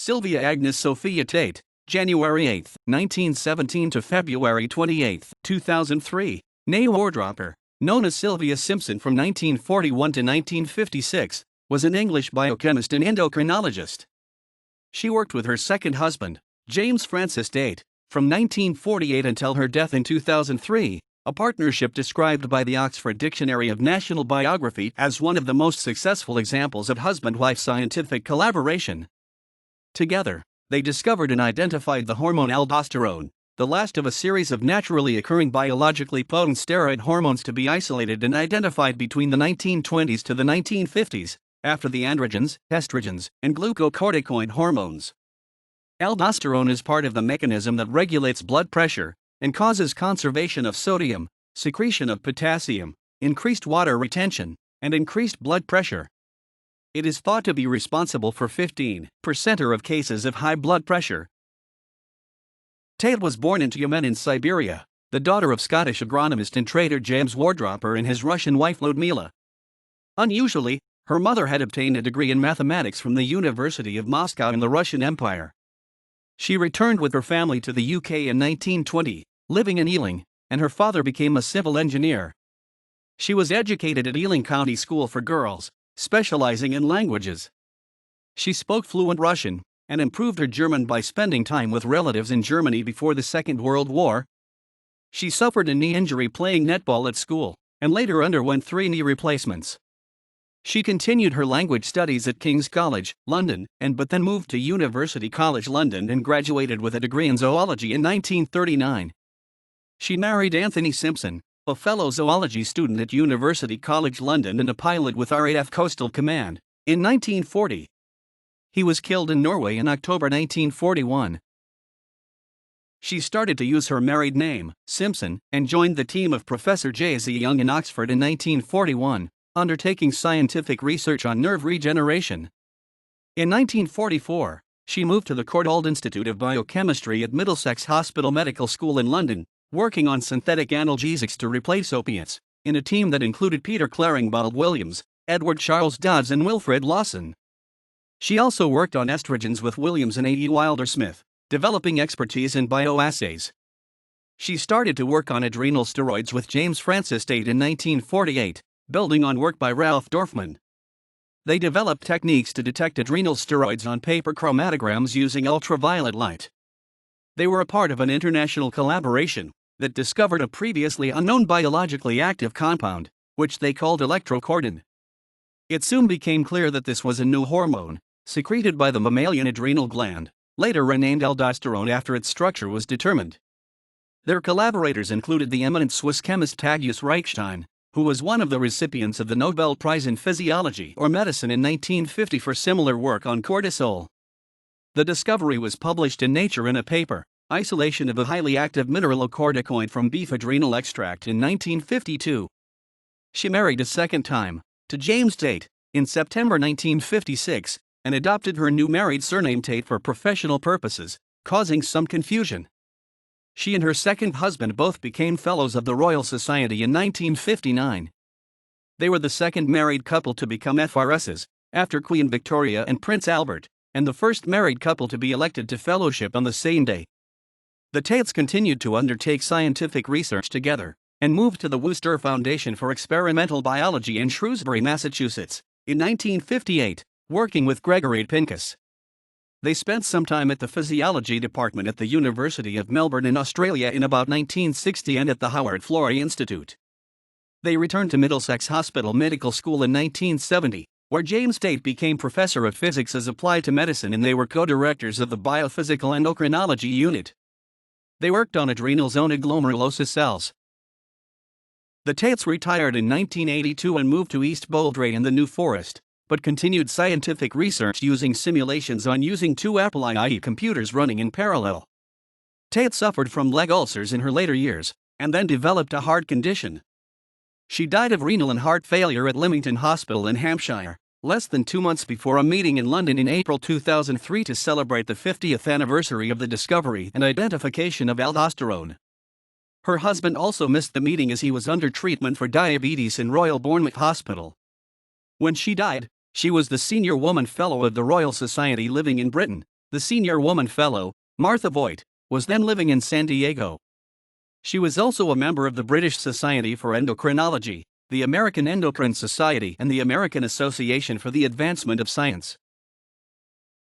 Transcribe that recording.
Sylvia Agnes Sophia Tait, January 8, 1917 to February 28, 2003, née Wardropper, known as Sylvia Simpson from 1941 to 1956, was an English biochemist and endocrinologist. She worked with her second husband, James Francis Tait, from 1948 until her death in 2003, a partnership described by the Oxford Dictionary of National Biography as one of the most successful examples of husband-wife scientific collaboration. Together, they discovered and identified the hormone aldosterone, the last of a series of naturally occurring biologically potent steroid hormones to be isolated and identified between the 1920s to the 1950s, after the androgens, estrogens, and glucocorticoid hormones. Aldosterone is part of the mechanism that regulates blood pressure and causes conservation of sodium, secretion of potassium, increased water retention, and increased blood pressure. It is thought to be responsible for 15% of cases of high blood pressure. Tait was born in Tyumen in Siberia, the daughter of Scottish agronomist and trader James Wardropper and his Russian wife Ludmila. Unusually, her mother had obtained a degree in mathematics from the University of Moscow in the Russian Empire. She returned with her family to the UK in 1920, living in Ealing, and her father became a civil engineer. She was educated at Ealing County School for Girls, specializing in languages. She spoke fluent Russian and improved her German by spending time with relatives in Germany before the Second World War. She suffered a knee injury playing netball at school and later underwent 3 knee replacements. She continued her language studies at King's College, London, but then moved to University College London and graduated with a degree in zoology in 1939. She married Anthony Simpson, a fellow zoology student at University College London and a pilot with RAF Coastal Command, in 1940. He was killed in Norway in October 1941. She started to use her married name, Simpson, and joined the team of Professor J.Z. Young in Oxford in 1941, undertaking scientific research on nerve regeneration. In 1944, she moved to the Courtauld Institute of Biochemistry at Middlesex Hospital Medical School in London, working on synthetic analgesics to replace opiates, in a team that included Peter Claringbottle Williams, Edward Charles Dodds and Wilfred Lawson. She also worked on estrogens with Williams and A.E. Wilder Smith, developing expertise in bioassays. She started to work on adrenal steroids with James Francis Tait in 1948, building on work by Ralph Dorfman. They developed techniques to detect adrenal steroids on paper chromatograms using ultraviolet light. They were a part of an international collaboration that discovered a previously unknown biologically active compound, which they called electrocortin. It soon became clear that this was a new hormone, secreted by the mammalian adrenal gland, later renamed aldosterone after its structure was determined. Their collaborators included the eminent Swiss chemist Thaddeus Reichstein, who was one of the recipients of the Nobel Prize in Physiology or Medicine in 1950 for similar work on cortisol. The discovery was published in Nature in a paper, Isolation of a Highly Active Mineralocorticoid from Beef Adrenal Extract in 1952. She married a second time, to James Tait, in September 1956, and adopted her new married surname Tait for professional purposes, causing some confusion. She and her second husband both became Fellows of the Royal Society in 1959. They were the second married couple to become FRSs, after Queen Victoria and Prince Albert, and the first married couple to be elected to fellowship on the same day. The Taits continued to undertake scientific research together, and moved to the Worcester Foundation for Experimental Biology in Shrewsbury, Massachusetts, in 1958, working with Gregory Pincus. They spent some time at the Physiology Department at the University of Melbourne in Australia in about 1960 and at the Howard Florey Institute. They returned to Middlesex Hospital Medical School in 1970, where James Tait became Professor of Physics as applied to medicine and they were co-directors of the Biophysical Endocrinology Unit. They worked on adrenal zone glomerulosa cells. The Taits retired in 1982 and moved to East Boldray in the New Forest, but continued scientific research using simulations on using 2 Apple IE computers running in parallel. Tait suffered from leg ulcers in her later years, and then developed a heart condition. She died of renal and heart failure at Leamington Hospital in Hampshire, less than 2 months before a meeting in London in April 2003 to celebrate the 50th anniversary of the discovery and identification of aldosterone. Her husband also missed the meeting as he was under treatment for diabetes in Royal Bournemouth Hospital. When she died, she was the Senior Woman Fellow of the Royal Society living in Britain, The senior woman fellow, Martha Voigt, was then living in San Diego. She was also a member of the British Society for Endocrinology, the American Endocrine Society, and the American Association for the Advancement of Science.